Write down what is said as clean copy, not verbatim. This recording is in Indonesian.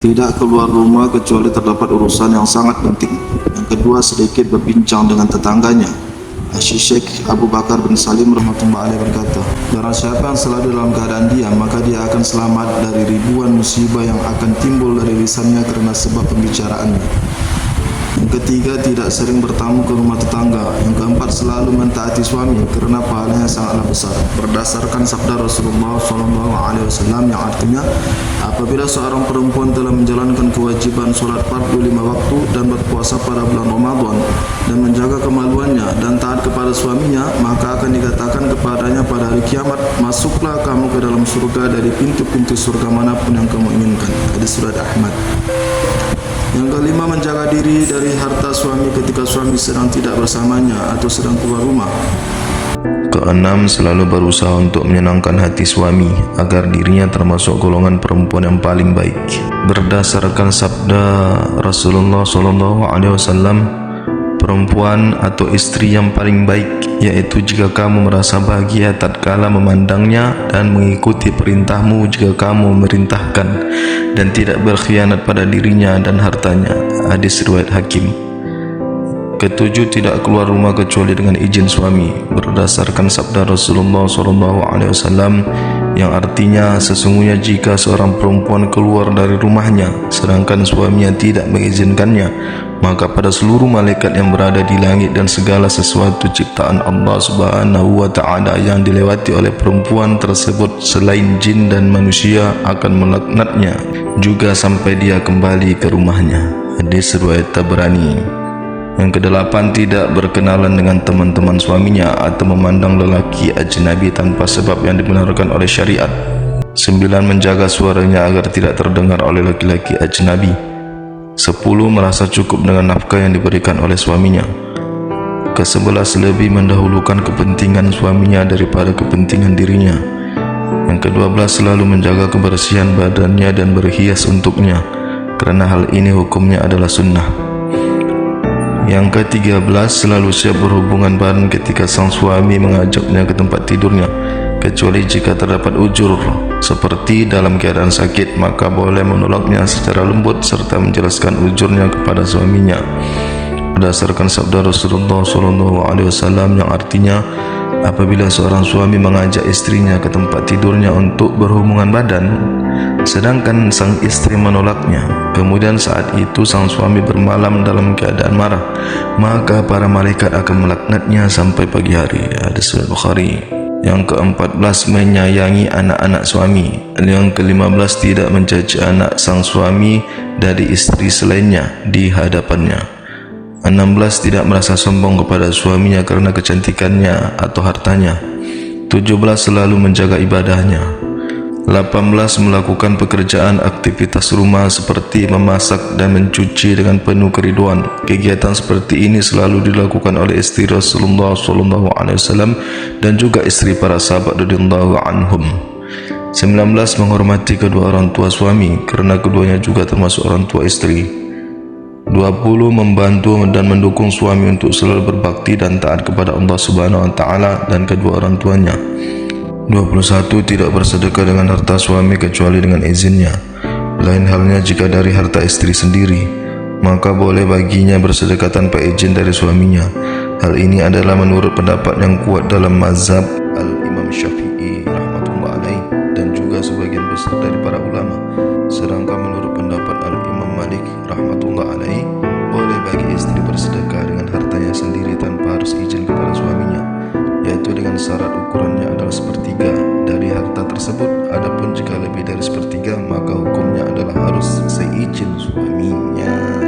Tidak keluar rumah kecuali terdapat urusan yang sangat penting. Yang kedua, sedikit berbincang dengan tetangganya. Syekh Abu Bakar bin Salim rahmatullahi alaihi berkata, barang siapa yang selalu dalam keadaan diam, maka dia akan selamat dari ribuan musibah yang akan timbul dari lisannya karena sebab pembicaraannya. Yang ketiga, tidak sering bertamu ke rumah tetangga. Yang keempat, selalu mentaati suami karena pahalanya sangatlah besar. Berdasarkan sabda Rasulullah SAW yang artinya, apabila seorang perempuan telah menjalankan kewajiban solat fardu 5 waktu dan berpuasa pada bulan Ramadan dan menjaga kemaluannya dan taat kepada suaminya, maka akan dikatakan kepadanya pada hari kiamat, masuklah kamu ke dalam surga dari pintu-pintu surga manapun yang kamu inginkan. Hadis surat Ahmad. Yang kelima, menjaga diri dari harta suami ketika suami sedang tidak bersamanya atau sedang keluar rumah. Keenam, selalu berusaha untuk menyenangkan hati suami agar dirinya termasuk golongan perempuan yang paling baik. Berdasarkan sabda Rasulullah SAW, perempuan atau istri yang paling baik yaitu jika kamu merasa bahagia tatkala memandangnya dan mengikuti perintahmu jika kamu memerintahkan dan tidak berkhianat pada dirinya dan hartanya. Hadis riwayat Hakim. Ketujuh, tidak keluar rumah kecuali dengan izin suami. Berdasarkan sabda Rasulullah SAW yang artinya, sesungguhnya jika seorang perempuan keluar dari rumahnya sedangkan suaminya tidak mengizinkannya, maka pada seluruh malaikat yang berada di langit dan segala sesuatu ciptaan Allah Subhanahu wa Ta'ala yang dilewati oleh perempuan tersebut selain jin dan manusia akan melaknatnya juga sampai dia kembali ke rumahnya. Hadis riwayat Tabrani. Yang kedelapan, tidak berkenalan dengan teman-teman suaminya atau memandang lelaki ajnabi tanpa sebab yang dibenarkan oleh syariat. 9, menjaga suaranya agar tidak terdengar oleh laki-laki ajnabi. 10, merasa cukup dengan nafkah yang diberikan oleh suaminya. Ke-11, lebih mendahulukan kepentingan suaminya daripada kepentingan dirinya. Yang ke-12, selalu menjaga kebersihan badannya dan berhias untuknya, karena hal ini hukumnya adalah sunnah. Yang ke-13, selalu siap berhubungan badan ketika sang suami mengajaknya ke tempat tidurnya, kecuali jika terdapat uzur seperti dalam keadaan sakit, maka boleh menolaknya secara lembut serta menjelaskan uzurnya kepada suaminya. Berdasarkan sabda Rasulullah SAW yang artinya, apabila seorang suami mengajak istrinya ke tempat tidurnya untuk berhubungan badan, sedangkan sang istri menolaknya, kemudian saat itu sang suami bermalam dalam keadaan marah, maka para malaikat akan melaknatnya sampai pagi hari. Hadis riwayat Bukhari. Yang ke-14, menyayangi anak-anak suami. Yang ke-15, tidak mencaci anak sang suami dari istri selainnya di hadapannya. 16, tidak merasa sombong kepada suaminya karena kecantikannya atau hartanya. 17, selalu menjaga ibadahnya. 18, melakukan pekerjaan aktivitas rumah seperti memasak dan mencuci dengan penuh keriduan. Kegiatan seperti ini selalu dilakukan oleh istri Rasulullah SAW dan juga istri para sahabat radhiyallahu anhum. 19, menghormati kedua orang tua suami karena keduanya juga termasuk orang tua istri. 20, membantu dan mendukung suami untuk selalu berbakti dan taat kepada Allah Subhanahu wa Ta'ala dan kedua orang tuanya. 21, tidak bersedekah dengan harta suami kecuali dengan izinnya. Lain halnya jika dari harta istri sendiri, maka boleh baginya bersedekah tanpa izin dari suaminya. Hal ini adalah menurut pendapat yang kuat dalam mazhab Al-Imam Syafi'i rahmatullah alaih dan juga sebagian besar dari para ulama. Sedangkan menurut pendapat Al-Imam Malik rahmatullah alaih, boleh bagi istri bersedekah dengan hartanya sendiri tanpa harus izin kepada suaminya, yaitu dengan syarat ukurannya adalah sepertiga dari harta tersebut. Adapun jika lebih dari sepertiga, maka hukumnya adalah harus seizin suaminya.